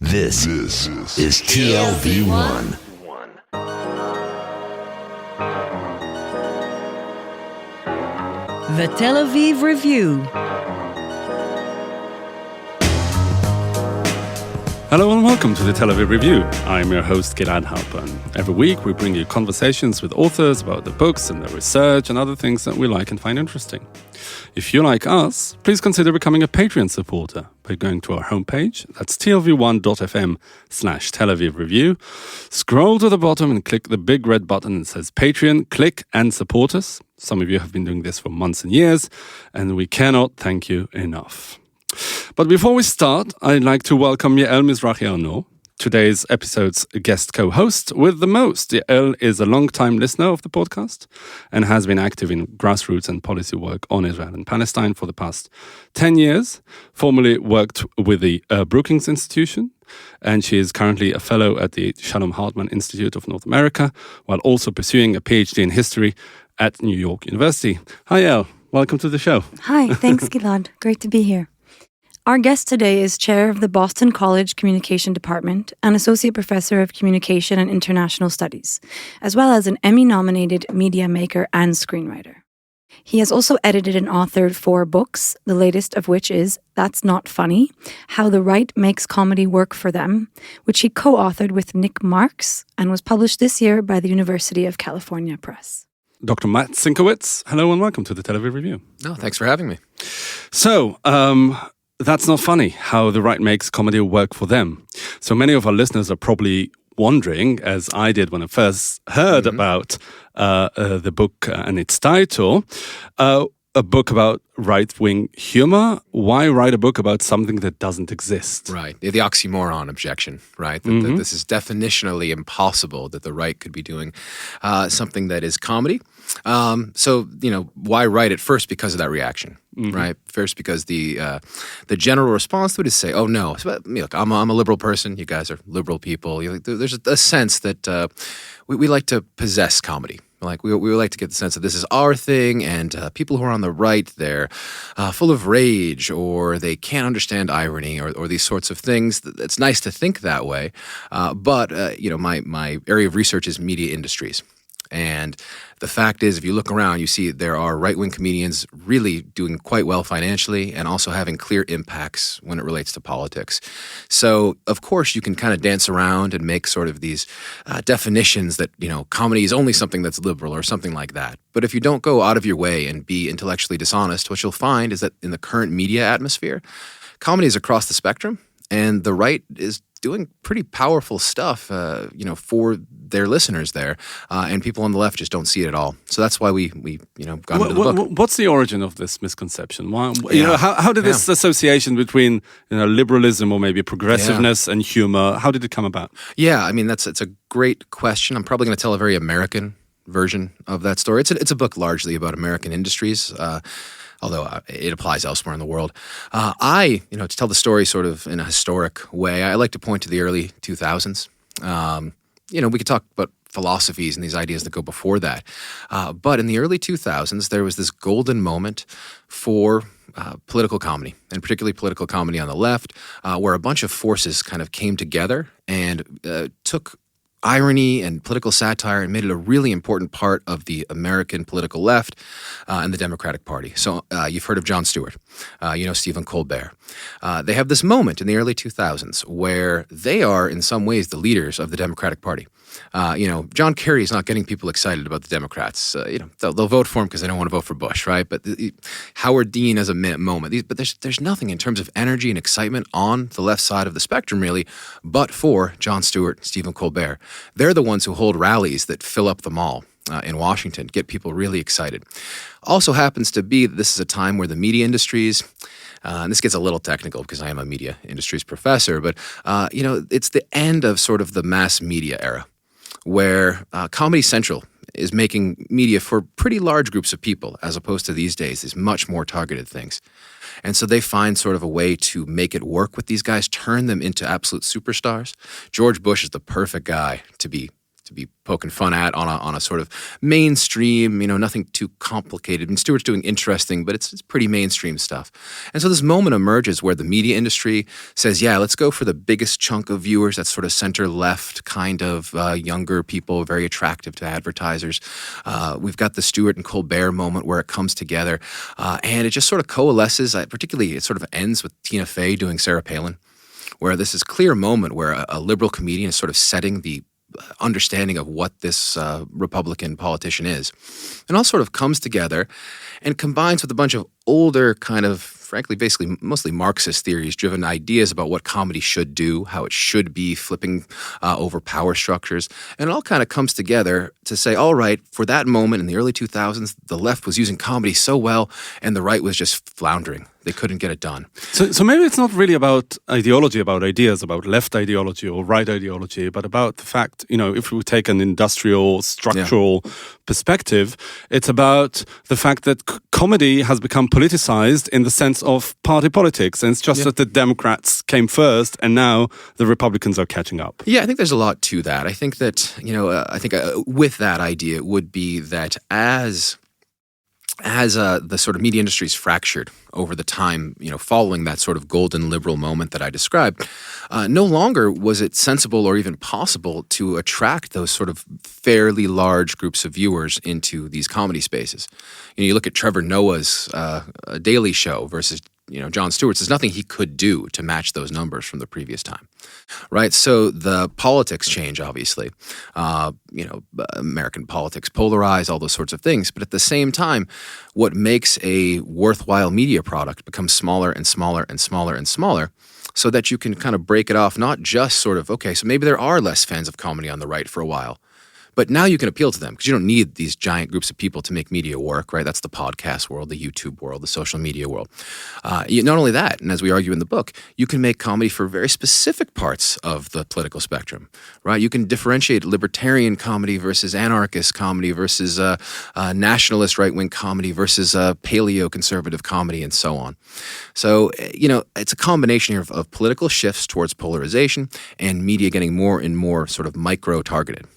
This is TLV1. The Tel Aviv Review. Hello and welcome to the Tel Aviv Review. I'm your host, Gilad Halpern. Every week we bring you conversations with authors about the books and their research and other things that we like and find interesting. If you like us, please consider becoming a Patreon supporter by going to our homepage. That's tlv1.fm/Tel Aviv Review. Scroll to the bottom and click the big red button that says Patreon. Click and support us. Some of you have been doing this for months and years, and we cannot thank you enough. But before we start, I'd like to welcome Yael Mizrahi-Arnaud, today's episode's guest co-host with the most. Yael is a long-time listener of the podcast and has been active in grassroots and policy work on Israel and Palestine for the past 10 years, formerly worked with the Brookings Institution, and she is currently a fellow at the Shalom Hartman Institute of North America, while also pursuing a PhD in history at New York University. Hi, Yael. Welcome to the show. Hi, thanks, Gilad. Great to be here. Our guest today is chair of the Boston College Communication Department and associate professor of communication and international studies, as well as an Emmy-nominated media maker and screenwriter. He has also edited and authored 4 books, the latest of which is That's Not Funny, How the Right Makes Comedy Work for Them, which he co-authored with Nick Marks and was published this year by the University of California Press. Dr. Matt Sienkiewicz, hello and welcome to the Tel Aviv Review. No, thanks for having me. So, that's not funny, how the right makes comedy work for them. So many of our listeners are probably wondering, as I did when I first heard about the book and its title, a book about right-wing humor. Why write a book about something that doesn't exist? Right. The oxymoron objection, right? That this is definitionally impossible that the right could be doing something that is comedy. So, why write it? First, because of that reaction, right? First, because the general response to it is say, oh, no. So, look, I'm a liberal person. You guys are liberal people. There's a sense that we like to possess comedy. Like we like to get the sense that this is our thing, and people who are on the right, they're full of rage, or they can't understand irony, or these sorts of things. It's nice to think that way, but my area of research is media industries. And the fact is, if you look around, you see there are right-wing comedians really doing quite well financially and also having clear impacts when it relates to politics. So, of course, you can kind of dance around and make sort of these definitions that, comedy is only something that's liberal or something like that. But if you don't go out of your way and be intellectually dishonest, what you'll find is that in the current media atmosphere, comedy is across the spectrum, and the right is doing pretty powerful stuff, for their listeners there, and people on the left just don't see it at all. So that's why we got into the book. What's the origin of this misconception? Why, how did this association between liberalism or maybe progressiveness and humor? How did it come about? Yeah, I mean it's a great question. I'm probably going to tell a very American version of that story. It's a book largely about American industries. Although it applies elsewhere in the world. To tell the story sort of in a historic way, I like to point to the early 2000s. We could talk about philosophies and these ideas that go before that. But in the early 2000s, there was this golden moment for political comedy, and particularly political comedy on the left, where a bunch of forces kind of came together and took irony and political satire and made it a really important part of the American political left and the Democratic Party. So you've heard of Jon Stewart, Stephen Colbert. They have this moment in the early 2000s where they are in some ways the leaders of the Democratic Party. John Kerry is not getting people excited about the Democrats. They'll vote for him because they don't want to vote for Bush, right? But Howard Dean has a moment. But there's nothing in terms of energy and excitement on the left side of the spectrum, really, but for Jon Stewart, Stephen Colbert. They're the ones who hold rallies that fill up the mall in Washington, get people really excited. Also happens to be that this is a time where the media industries, and this gets a little technical because I am a media industries professor, but it's the end of sort of the mass media era, where Comedy Central is making media for pretty large groups of people, as opposed to these days, these much more targeted things. And so they find sort of a way to make it work with these guys, turn them into absolute superstars. George Bush is the perfect guy to be to be poking fun at on a sort of mainstream, nothing too complicated. And Stewart's doing interesting, but it's pretty mainstream stuff. And so this moment emerges where the media industry says, yeah, let's go for the biggest chunk of viewers, that's sort of center-left kind of younger people, very attractive to advertisers. We've got the Stewart and Colbert moment where it comes together, and it just sort of coalesces. Particularly, it sort of ends with Tina Fey doing Sarah Palin, where this is clear moment where a liberal comedian is sort of setting the understanding of what this Republican politician is. And all sort of comes together and combines with a bunch of older kind of, frankly, basically mostly Marxist theories-driven ideas about what comedy should do, how it should be flipping over power structures. And it all kind of comes together to say, all right, for that moment in the early 2000s, the left was using comedy so well and the right was just floundering. They couldn't get it done. So maybe it's not really about ideology, about ideas, about left ideology or right ideology, but about the fact, if we take an industrial, structural perspective, it's about the fact that comedy has become politicized in the sense of party politics. And it's just that the Democrats came first and now the Republicans are catching up. Yeah, I think there's a lot to that. I think that, with that idea would be that as the sort of media industry's fractured over the time, following that sort of golden liberal moment that I described, no longer was it sensible or even possible to attract those sort of fairly large groups of viewers into these comedy spaces. You look at Trevor Noah's Daily Show versus Jon Stewart's. There's nothing he could do to match those numbers from the previous time, right? So the politics change, obviously. American politics polarize, all those sorts of things. But at the same time, what makes a worthwhile media product becomes smaller and smaller and smaller and smaller, so that you can kind of break it off, not just sort of, okay, so maybe there are less fans of comedy on the right for a while. But now you can appeal to them because you don't need these giant groups of people to make media work, right? That's the podcast world, the YouTube world, the social media world. Not only that, and as we argue in the book, you can make comedy for very specific parts of the political spectrum, right? You can differentiate libertarian comedy versus anarchist comedy versus nationalist right-wing comedy versus paleo-conservative comedy and so on. So, it's a combination here of political shifts towards polarization and media getting more and more sort of micro-targeted.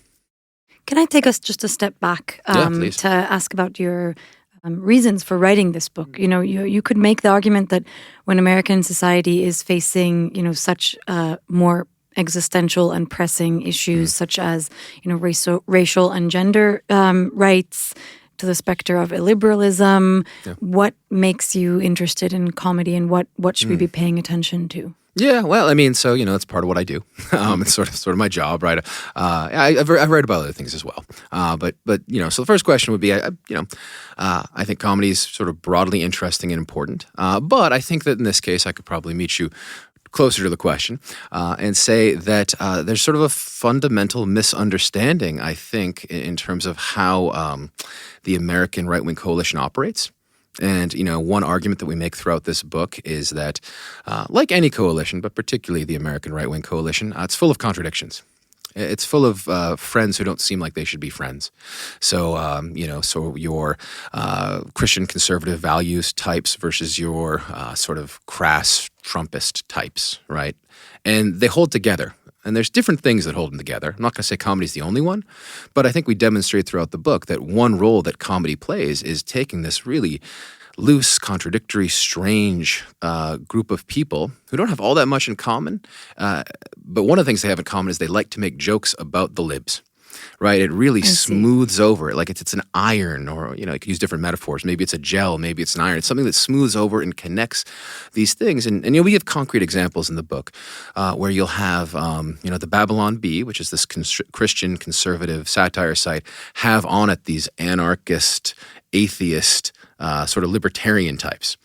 Can I take us just a step back to ask about your reasons for writing this book? You could make the argument that when American society is facing, such more existential and pressing issues such as, racial and gender rights, to the specter of illiberalism, what makes you interested in comedy and what should we be paying attention to? Yeah, well, so it's part of what I do. It's sort of my job, right? I've read about other things as well. But so the first question would be, I think comedy is sort of broadly interesting and important. But I think that in this case, I could probably meet you closer to the question and say that there's sort of a fundamental misunderstanding, I think, in terms of how the American right-wing coalition operates. And, one argument that we make throughout this book is that, like any coalition, but particularly the American right-wing coalition, it's full of contradictions. It's full of friends who don't seem like they should be friends. So, so your Christian conservative values types versus your sort of crass Trumpist types, right? And they hold together. And there's different things that hold them together. I'm not going to say comedy is the only one, but I think we demonstrate throughout the book that one role that comedy plays is taking this really loose, contradictory, strange group of people who don't have all that much in common. But one of the things they have in common is they like to make jokes about the libs. Right, it really smooths over it, like it's an iron, or you could use different metaphors. Maybe it's a gel, maybe it's an iron. It's something that smooths over and connects these things. And we give concrete examples in the book where you'll have, the Babylon Bee, which is this Christian conservative satire site, have on it these anarchist, atheist, sort of libertarian types.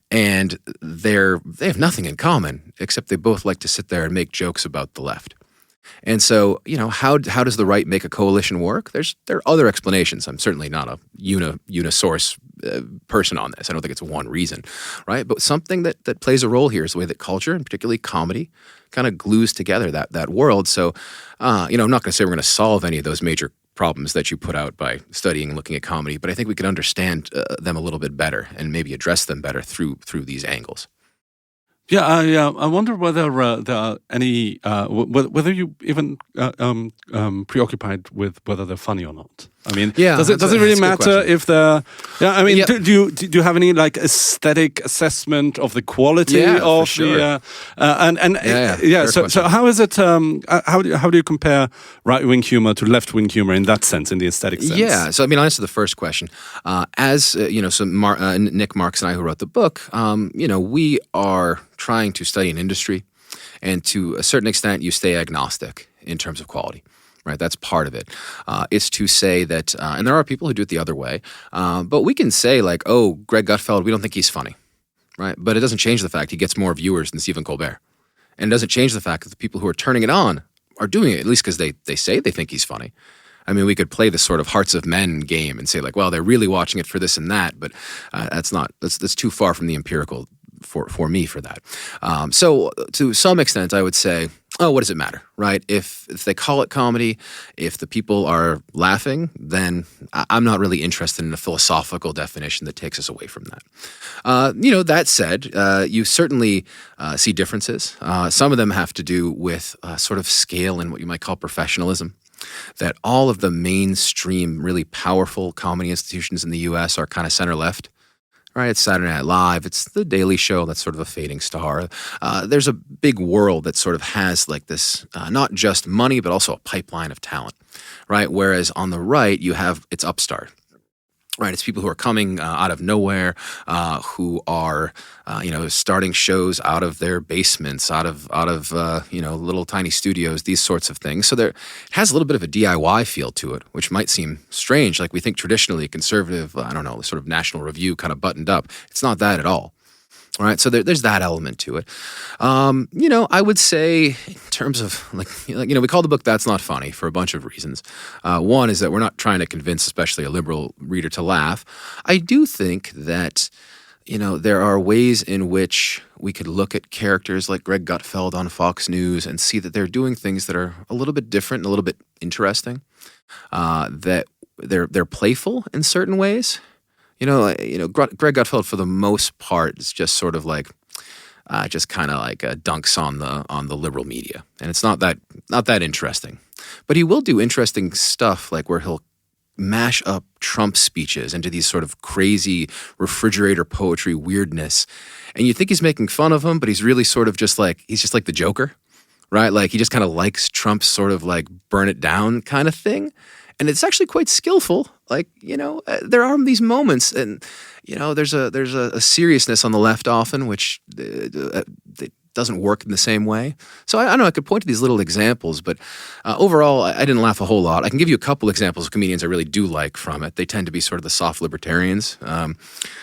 And they have nothing in common except they both like to sit there and make jokes about the left. And so, how does the right make a coalition work? There are other explanations. I'm certainly not a unisource person on this. I don't think it's one reason, right? But something that plays a role here is the way that culture, and particularly comedy, kind of glues together that world. So, I'm not going to say we're going to solve any of those major problems that you put out by studying and looking at comedy, but I think we can understand them a little bit better and maybe address them better through these angles. I wonder whether there are any, whether you even preoccupied with whether they're funny or not. I mean, does it really matter if they're? Yeah, I mean, do you have any like aesthetic assessment of the quality of the? So how is it? How do you compare right wing humor to left wing humor in that sense, in the aesthetic sense? Yeah, so I mean, I'll answer the first question. Nick Marks and I, who wrote the book, we are trying to study an industry, and to a certain extent, you stay agnostic in terms of quality. Right, that's part of it. It's to say that, and there are people who do it the other way, but we can say like, oh, Greg Gutfeld, we don't think he's funny, right? But it doesn't change the fact he gets more viewers than Stephen Colbert. And it doesn't change the fact that the people who are turning it on are doing it, at least because they say they think he's funny. I mean, we could play this sort of hearts of men game and say like, well, they're really watching it for this and that, but that's too far from the empirical for me for that. So to some extent, I would say, oh, what does it matter, right? If they call it comedy, if the people are laughing, then I'm not really interested in a philosophical definition that takes us away from that. That said, you certainly see differences. Some of them have to do with sort of scale and what you might call professionalism. That all of the mainstream, really powerful comedy institutions in the U.S. are kind of center-left. Right, it's Saturday Night Live, it's The Daily Show, that's sort of a fading star. There's a big world that sort of has like this, not just money, but also a pipeline of talent, right? Whereas on the right, you have, it's upstart. Right, it's people who are coming out of nowhere, who are, starting shows out of their basements, out of little tiny studios, these sorts of things. So it has a little bit of a DIY feel to it, which might seem strange. Like we think traditionally conservative, sort of National Review kind of buttoned up. It's not that at all. All right, so there's that element to it. I would say in terms of we call the book "That's Not Funny" for a bunch of reasons. One is that we're not trying to convince, especially a liberal reader, to laugh. I do think that there are ways in which we could look at characters like Greg Gutfeld on Fox News and see that they're doing things that are a little bit different and a little bit interesting. That they're playful in certain ways. Greg Gutfeld, for the most part, is just sort of like, dunks on the liberal media, and it's not that interesting. But he will do interesting stuff, like where he'll mash up Trump speeches into these sort of crazy refrigerator poetry weirdness, and you think he's making fun of him, but he's really sort of just like the Joker, right? Like he just kind of likes Trump's sort of like burn it down kind of thing. And it's actually quite skillful. Like, there are these moments, and there's a seriousness on the left often, which doesn't work in the same way. So I don't know, I could point to these little examples, but overall, I didn't laugh a whole lot. I can give you a couple examples of comedians I really do like from it. They tend to be sort of the soft libertarians.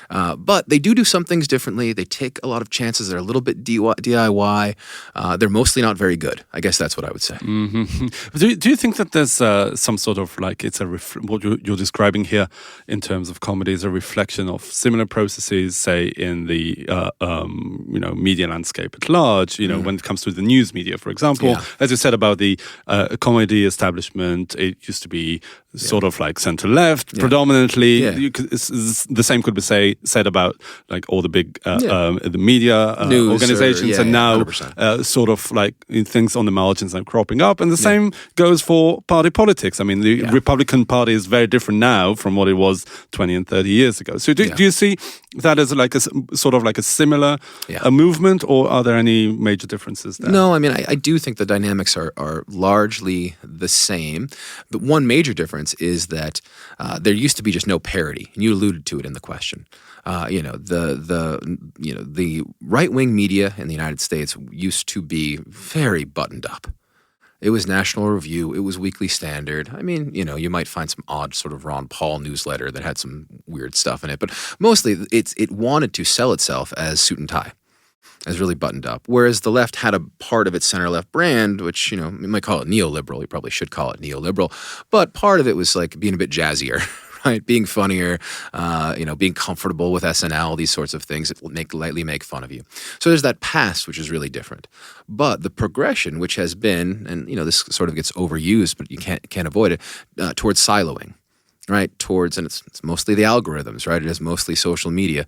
But they do some things differently. They take a lot of chances. They're a little bit DIY. They're mostly not very good. I guess that's what I would say. Mm-hmm. Do you think that there's some sort of like, it's what you're describing here in terms of comedy is a reflection of similar processes, say, in the media landscape at large, when it comes to the news media, for example, as you said about the comedy establishment, it used to be sort of like center-left predominantly. The same could be said about like all the big the media organizations, and now sort of like things on the margins are cropping up. And the same goes for party politics. I mean, the Republican Party is very different now from what it was 20 and 30 years ago. So do you see that as like a sort of like a similar movement, or are there any major differences there? No, I mean, I do think the dynamics are largely the same. But one major difference is that there used to be just no parody, and you alluded to it in the question. The right-wing media in the United States used to be very buttoned up. It was National Review. It was Weekly Standard. I mean, you might find some odd sort of Ron Paul newsletter that had some weird stuff in it, but mostly it wanted to sell itself as suit and tie, as really buttoned up. Whereas the left had a part of its center-left brand, which, you might call it neoliberal. You probably should call it neoliberal. But part of it was like being a bit jazzier, right? Being funnier, being comfortable with SNL, these sorts of things that lightly make fun of you. So there's that past, which is really different. But the progression, which has been, and this sort of gets overused, but you can't avoid it, towards siloing. right, towards, and it's mostly the algorithms, right? It is mostly social media.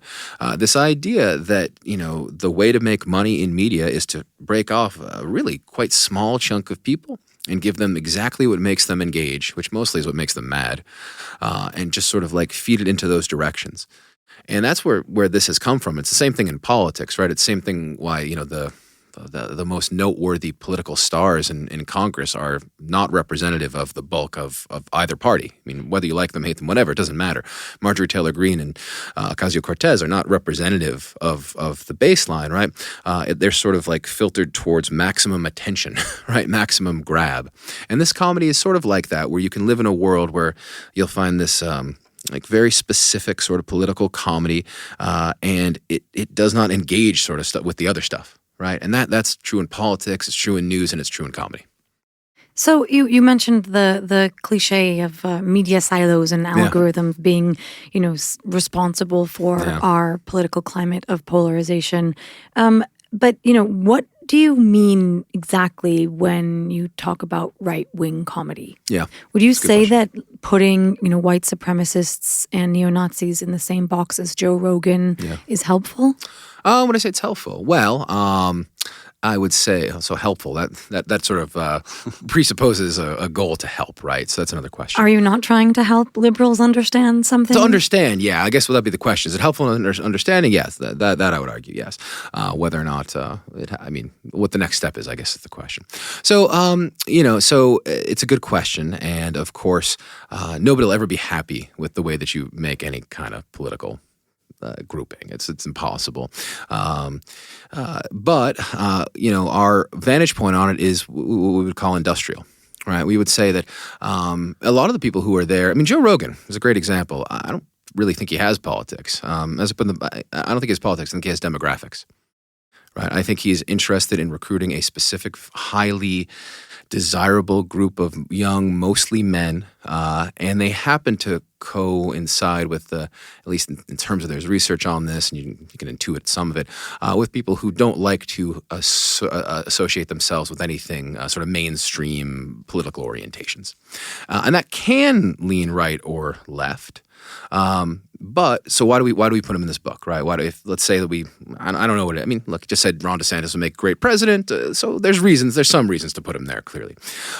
This idea that, the way to make money in media is to break off a really quite small chunk of people and give them exactly what makes them engage, which mostly is what makes them mad, and just sort of like feed it into those directions. And that's where this has come from. It's the same thing in politics, right? It's the same thing why, the most noteworthy political stars in Congress are not representative of the bulk of either party. I mean, whether you like them, hate them, whatever, it doesn't matter. Marjorie Taylor Greene and Ocasio-Cortez are not representative of the baseline, right? They're sort of like filtered towards maximum attention, right? Maximum grab. And this comedy is sort of like that, where you can live in a world where you'll find this like very specific sort of political comedy, and it does not engage sort of stuff with the other stuff. Right, and that's true in politics, it's true in news, and it's true in comedy. So you mentioned the cliche of media silos and algorithms being, responsible for our political climate of polarization. But what do you mean exactly when you talk about right-wing comedy? Yeah, would you say that putting white supremacists and neo-Nazis in the same box as Joe Rogan is helpful? When I say it's helpful, well, I would say so helpful. That sort of presupposes a goal to help, right? So that's another question. Are you not trying to help liberals understand something? To understand, yeah. I guess would that be the question? Is it helpful in understanding? Yes, that I would argue, yes. Whether or not, what the next step is, I guess is the question. So, so it's a good question, and of course, nobody will ever be happy with the way that you make any kind of political grouping. It's impossible. But our vantage point on it is what we would call industrial, right? We would say that a lot of the people who are there, I mean, Joe Rogan is a great example. I don't really think he has politics. I don't think he has politics. I think he has demographics, right? I think he's interested in recruiting a specific, highly desirable group of young, mostly men, and they happen to coincide with at least in terms of there's research on this, and you can intuit some of it, with people who don't like to associate themselves with anything sort of mainstream political orientations. And that can lean right or left. But so why do we put him in this book, right? Let's say that I don't know what I mean. Look, it just said Ron DeSantis would make a great president. So there's some reasons to put him there, clearly.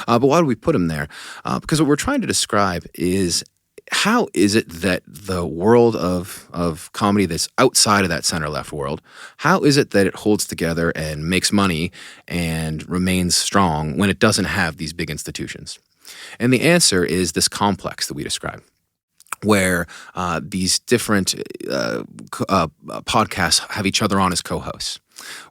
But why do we put him there? Because what we're trying to describe is how is it that the world of comedy that's outside of that center-left world, how is it that it holds together and makes money and remains strong when it doesn't have these big institutions? And the answer is this complex that we describe, where these different podcasts have each other on as co-hosts,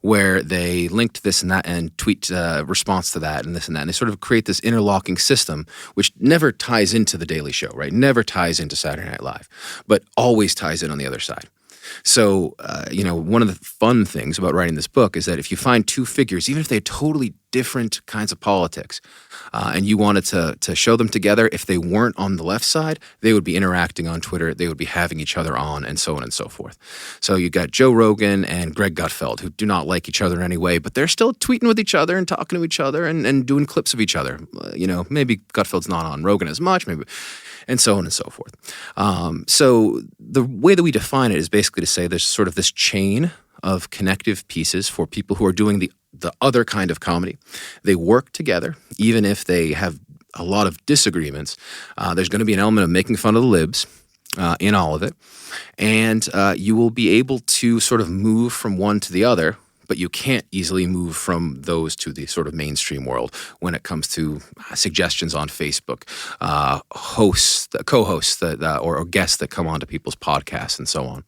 where they link to this and that and tweet response to that and this and that. And they sort of create this interlocking system, which never ties into The Daily Show, right? Never ties into Saturday Night Live, but always ties in on the other side. So, one of the fun things about writing this book is that if you find two figures, even if they had totally different kinds of politics, and you wanted to show them together, if they weren't on the left side, they would be interacting on Twitter, they would be having each other on, and so on and so forth. So you got Joe Rogan and Greg Gutfeld, who do not like each other in any way, but they're still tweeting with each other and talking to each other and doing clips of each other. Maybe Gutfeld's not on Rogan as much, maybe, and so on and so forth. So the way that we define it is basically to say there's sort of this chain of connective pieces for people who are doing the other kind of comedy. They work together, even if they have a lot of disagreements. There's going to be an element of making fun of the libs in all of it. And you will be able to sort of move from one to the other, but you can't easily move from those to the sort of mainstream world when it comes to suggestions on Facebook, hosts, co-hosts or guests that come onto people's podcasts and so on.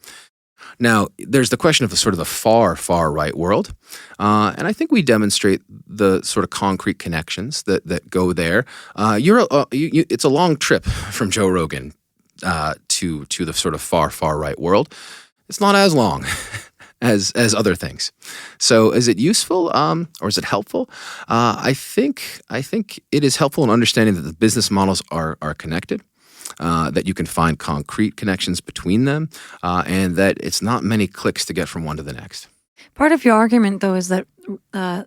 Now, there's the question of the sort of the far, far right world. And I think we demonstrate the sort of concrete connections that go there. It's a long trip from Joe Rogan to the sort of far, far right world. It's not as long as other things. So is it useful or is it helpful? I think it is helpful in understanding that the business models are connected. That you can find concrete connections between them, and that it's not many clicks to get from one to the next. Part of your argument, though, is that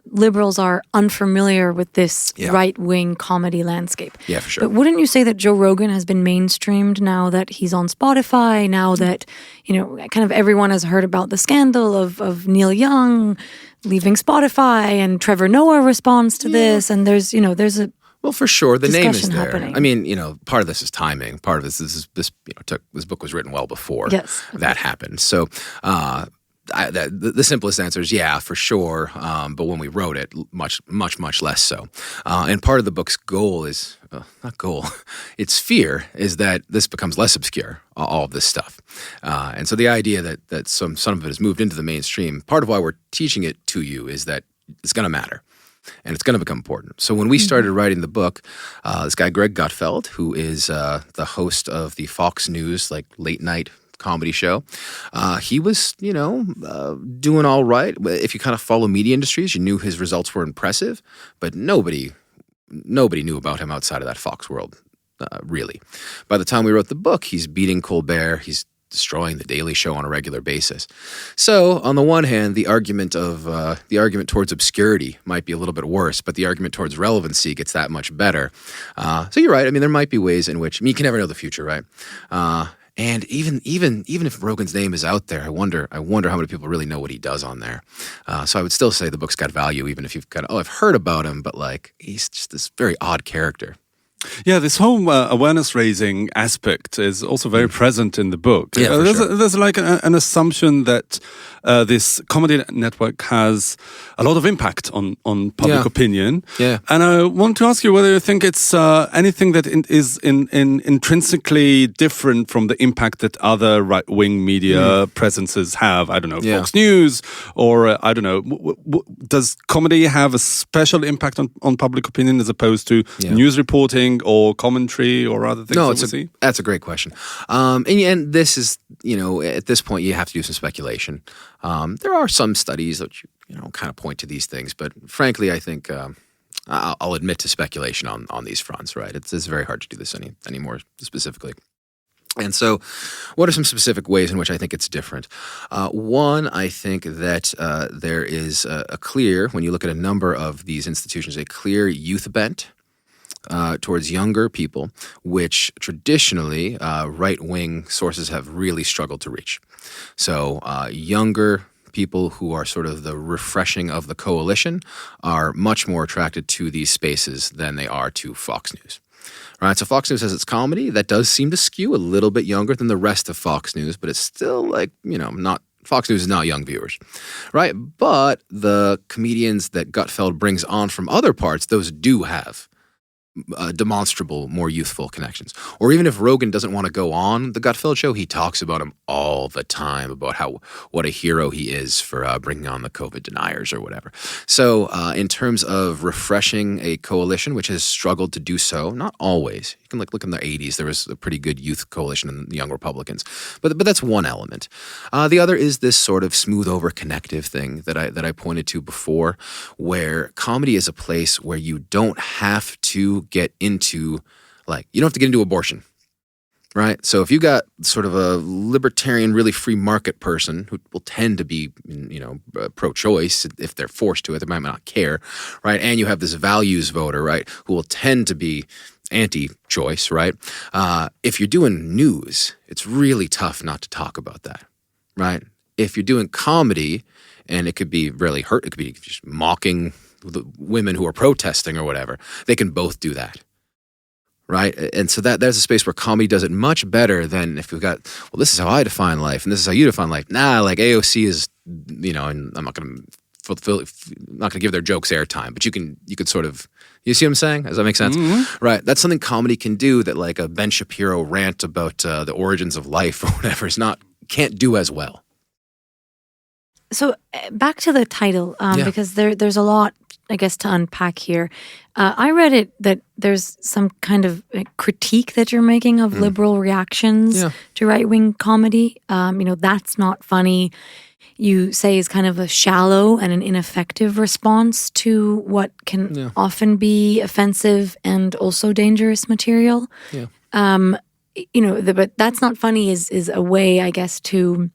liberals are unfamiliar with this right-wing comedy landscape. Yeah, for sure. But wouldn't you say that Joe Rogan has been mainstreamed now that he's on Spotify, now that, kind of everyone has heard about the scandal of Neil Young leaving Spotify and Trevor Noah responds to this, and there's a Well, for sure, the name is discussion there. happening. I mean, part of this is timing. Part of this book was written well before that happened. So, the simplest answer is for sure. But when we wrote it, much less so. And part of the book's goal is not goal. Its fear is that this becomes less obscure. All of this stuff, and so the idea that some of it has moved into the mainstream. Part of why we're teaching it to you is that it's going to matter. And it's going to become important. So when we started writing the book, this guy, Greg Gutfeld, who is the host of the Fox News late night comedy show, he was, doing all right. If you kind of follow media industries, you knew his results were impressive, but nobody knew about him outside of that Fox world, really. By the time we wrote the book, he's beating Colbert. He's destroying the Daily Show on a regular basis. So, on the one hand, the argument towards obscurity might be a little bit worse, but the argument towards relevancy gets that much better. So you're right. I mean, there might be ways in which you can never know the future, right? And even if Rogan's name is out there, I wonder how many people really know what he does on there. So I would still say the book's got value, even if you've I've heard about him, but he's just this very odd character. Yeah, this whole awareness-raising aspect is also very present in the book. Yeah, for sure. There's an assumption that this comedy network has a lot of impact on public opinion. Yeah. And I want to ask you whether you think it's anything that is intrinsically different from the impact that other right-wing media presences have. I don't know, Fox News, or I don't know. Does comedy have a special impact on public opinion as opposed to news reporting or commentary or other things that we see? That's a great question. And this is, at this point, you have to do some speculation. There are some studies that kind of point to these things, but frankly, I think I'll admit to speculation on these fronts. Right? It's very hard to do this any more specifically. And so, what are some specific ways in which I think it's different? One, I think that there is a clear, when you look at a number of these institutions, a clear youth bent towards younger people, which traditionally right-wing sources have really struggled to reach. So younger people who are sort of the refreshing of the coalition are much more attracted to these spaces than they are to Fox News. Right, so Fox News has its comedy that does seem to skew a little bit younger than the rest of Fox News, but it's still not. Fox News is not young viewers, right? But the comedians that Gutfeld brings on from other parts, those do have demonstrable, more youthful connections. Or even if Rogan doesn't want to go on the Gutfeld show, he talks about him all the time, about what a hero he is for bringing on the COVID deniers or whatever. So in terms of refreshing a coalition, which has struggled to do so, not always. You can look in the 80s, there was a pretty good youth coalition in the Young Republicans. But that's one element. The other is this sort of smooth over connective thing that I pointed to before, where comedy is a place where you don't have to get into, you don't have to get into abortion, right? So if you got sort of a libertarian, really free market person who will tend to be, pro-choice if they're forced to it, they might not care, right? And you have this values voter, right, who will tend to be anti-choice, right? If you're doing news, it's really tough not to talk about that, right? If you're doing comedy, and it could be really hurt, it could be just mocking the women who are protesting or whatever, they can both do that, right? And so there's a space where comedy does it much better than if you've got, well, this is how I define life, and this is how you define life. AOC is, and I'm not going to give their jokes airtime, but you could sort of, you see what I'm saying? Does that make sense? Mm-hmm. Right. That's something comedy can do that a Ben Shapiro rant about the origins of life or whatever can't do as well. So back to the title, because there's a lot, I guess, to unpack here. I read it that there's some kind of critique that you're making of liberal reactions to right-wing comedy. That's not funny. You say is kind of a shallow and an ineffective response to what can often be offensive and also dangerous material. Yeah. But that's not funny is a way, I guess, to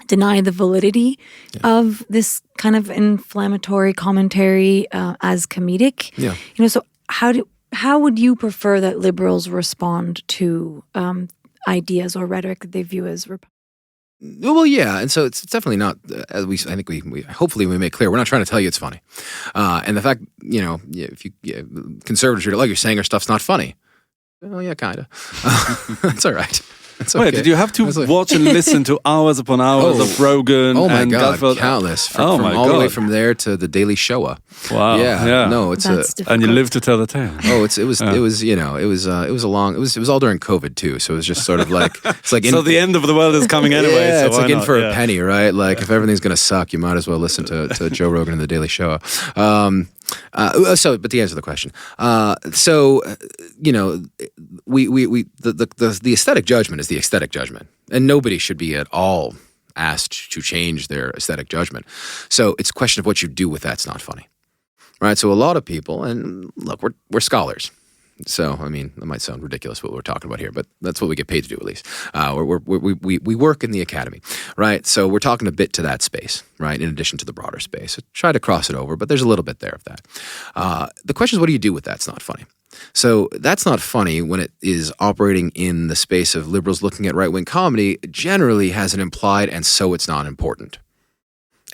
deny the validity of this kind of inflammatory commentary as comedic. Yeah. So how would you prefer that liberals respond to ideas or rhetoric that they view as Well, yeah, and so it's definitely not. As I think we hopefully we make clear, we're not trying to tell you it's funny, and the fact if you conservatives are like you're saying our stuff's not funny. Oh yeah, kind of. That's all right. That's okay. Wait, did you have to watch and listen to hours upon hours of Rogan? Oh my and God, Gutfeld? countless. From all the way from there to the Daily Show. Wow. Yeah. No, it's and you live to tell the tale. Oh, it was all during COVID too. So it was just sort of like it's like so the end of the world is coming anyway. Yeah, so it's like in not? for a penny, right? Like if everything's gonna suck, you might as well listen to Joe Rogan and the Daily Show. But to answer the question, the aesthetic judgment is the aesthetic judgment, and nobody should be at all asked to change their aesthetic judgment. So it's a question of what you do with that's not funny, right? So a lot of people, and look, we're scholars. So, I mean, that might sound ridiculous what we're talking about here, but that's what we get paid to do, at least. We work in the academy, right? So we're talking a bit to that space, right, in addition to the broader space. So try to cross it over, but there's a little bit there of that. The question is, what do you do with that's not funny? So that's not funny when it is operating in the space of liberals looking at right-wing comedy generally has an implied, and so it's not important.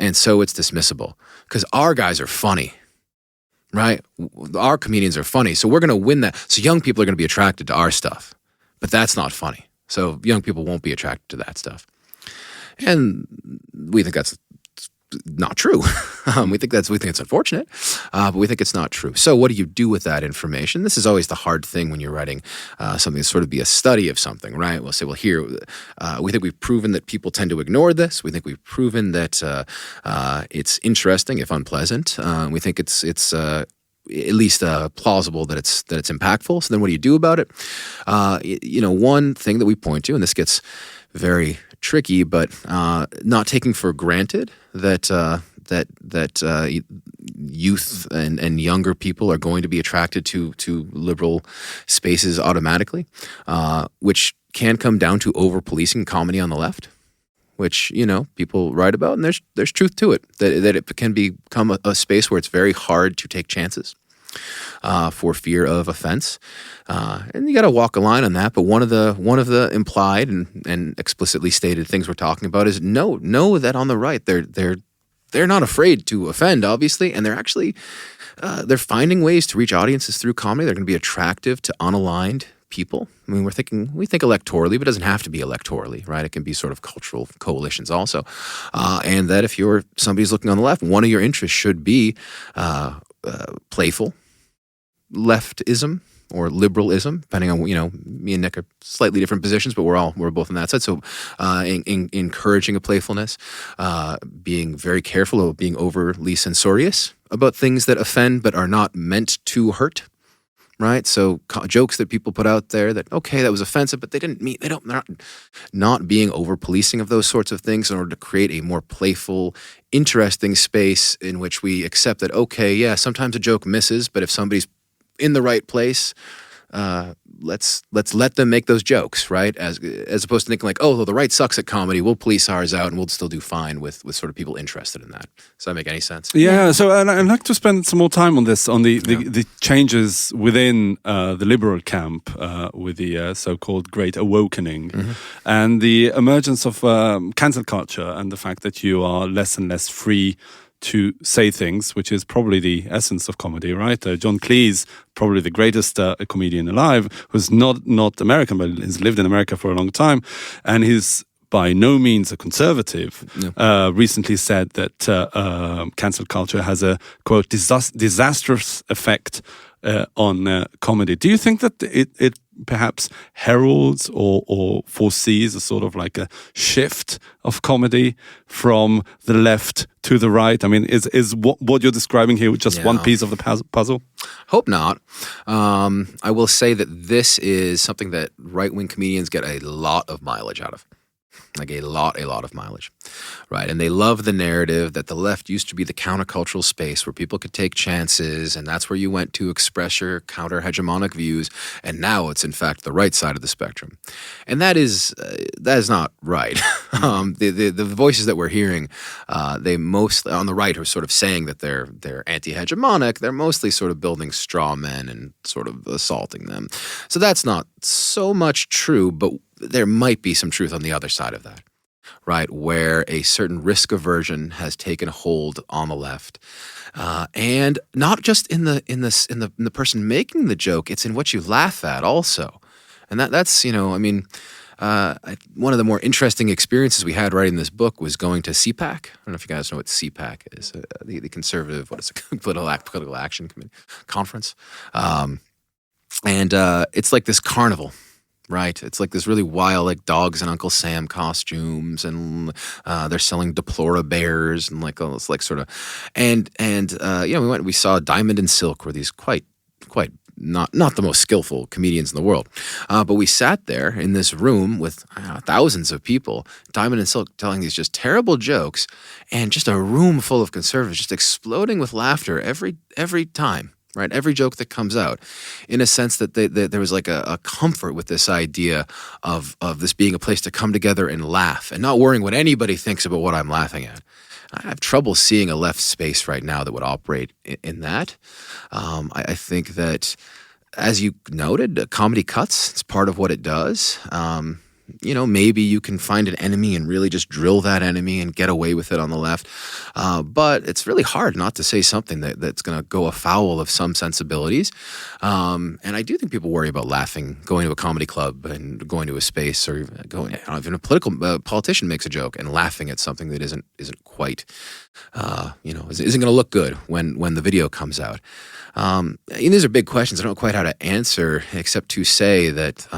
And so it's dismissible. Because our guys are funny. Right? Our comedians are funny, so we're going to win that. So young people are going to be attracted to our stuff, but that's not funny. So young people won't be attracted to that stuff. And we think that's not true. we think it's unfortunate, but we think it's not true. So what do you do with that information? This is always the hard thing when you're writing something that's sort of be a study of something, right? We'll say, well, here, we think we've proven that people tend to ignore this. We think we've proven that it's interesting, if unpleasant. We think it's at least plausible that it's impactful. So then what do you do about it? One thing that we point to, and this gets very tricky, but not taking for granted that youth and younger people are going to be attracted to liberal spaces automatically, which can come down to over-policing comedy on the left, which people write about, and there's truth to it, that it can become a space where it's very hard to take chances. For fear of offense, and you got to walk a line on that. But one of the implied and explicitly stated things we're talking about is know that on the right they're not afraid to offend, obviously, and they're actually they're finding ways to reach audiences through comedy. They're going to be attractive to unaligned people. I mean, we think electorally, but it doesn't have to be electorally, right? It can be sort of cultural coalitions also, and that if somebody's looking on the left, one of your interests should be playful leftism or liberalism, depending on me and Nick are slightly different positions, but we're both on that side. So, encouraging a playfulness, being very careful of being overly censorious about things that offend but are not meant to hurt. Right, so jokes that people put out there that that was offensive, but they're not being over policing of those sorts of things in order to create a more playful, interesting space in which we accept that sometimes a joke misses, but if somebody's in the right place, let's let them make those jokes, right? As opposed to thinking like, well, the right sucks at comedy, we'll police ours out and we'll still do fine with sort of people interested in that. Does that make any sense? Yeah. So I'd like to spend some more time on this, on the changes within the liberal camp with the so-called Great Awakening and the emergence of cancel culture and the fact that you are less and less free to say things, which is probably the essence of comedy, right? John Cleese, probably the greatest comedian alive, who's not American, but has lived in America for a long time, and he's by no means a conservative, recently said that cancel culture has a, quote, disastrous effect on comedy. Do you think that it perhaps heralds or foresees a sort of like a shift of comedy from the left to the right? I mean, is what you're describing here just one piece of the puzzle? Hope not. I will say that this is something that right-wing comedians get a lot of mileage out of. like a lot of mileage, right? And they love the narrative that the left used to be the countercultural space where people could take chances, and that's where you went to express your counter-hegemonic views, and now it's in fact the right side of the spectrum. And that is not right. The voices that we're hearing, they mostly, on the right, are sort of saying that they're anti-hegemonic. They're mostly sort of building straw men and sort of assaulting them. So that's not so much true, but there might be some truth on the other side of that, right? Where a certain risk aversion has taken hold on the left, and not just in the person making the joke. It's in what you laugh at also, and that's one of the more interesting experiences we had writing this book was going to CPAC. I don't know if you guys know what CPAC is, the conservative political action committee conference, and it's like this carnival. Right, it's like this really wild, like dogs and Uncle Sam costumes, and they're selling Deplora bears and like all this, like sort of, and we saw Diamond and Silk were these quite not the most skillful comedians in the world, but we sat there in this room with thousands of people, Diamond and Silk telling these just terrible jokes, and just a room full of conservatives just exploding with laughter every time. Right, every joke that comes out, in a sense that there was like a comfort with this idea of this being a place to come together and laugh and not worrying what anybody thinks about what I'm laughing at. I have trouble seeing a left space right now that would operate in that. I think that, as you noted, comedy cuts. It's part of what it does. Maybe you can find an enemy and really just drill that enemy and get away with it on the left. But it's really hard not to say something that's going to go afoul of some sensibilities. And I do think people worry about laughing, going to a comedy club and going to a space, or going, even a politician makes a joke and laughing at something that isn't quite, isn't going to look good when the video comes out. These are big questions. I don't know quite how to answer, except to say that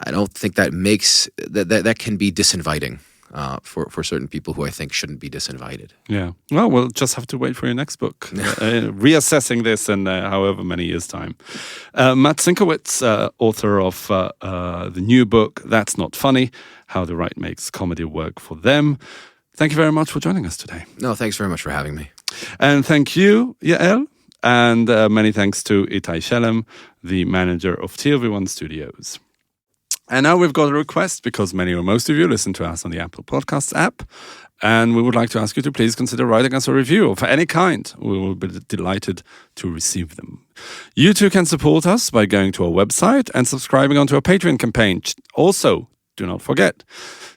I don't think that makes that can be disinviting for certain people who I think shouldn't be disinvited. Yeah. Well, we'll just have to wait for your next book, reassessing this in however many years' time. Matt Sienkiewicz, author of the new book, That's Not Funny, How the Right Makes Comedy Work for Them. Thank you very much for joining us today. No, thanks very much for having me. And thank you, Yael. And many thanks to Itai Shelem, the manager of TLV1 Studios. And now we've got a request, because many or most of you listen to us on the Apple Podcasts app, and we would like to ask you to please consider writing us a review of any kind. We will be delighted to receive them. You too can support us by going to our website and subscribing onto our Patreon campaign. Also, do not forget,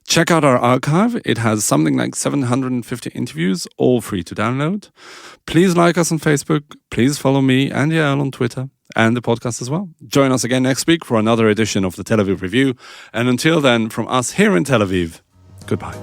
check out our archive. It has something like 750 interviews, all free to download. Please like us on Facebook. Please follow me and Yael on Twitter, and the podcast as well. Join us again next week for another edition of the Tel Aviv Review. And until then, from us here in Tel Aviv, goodbye.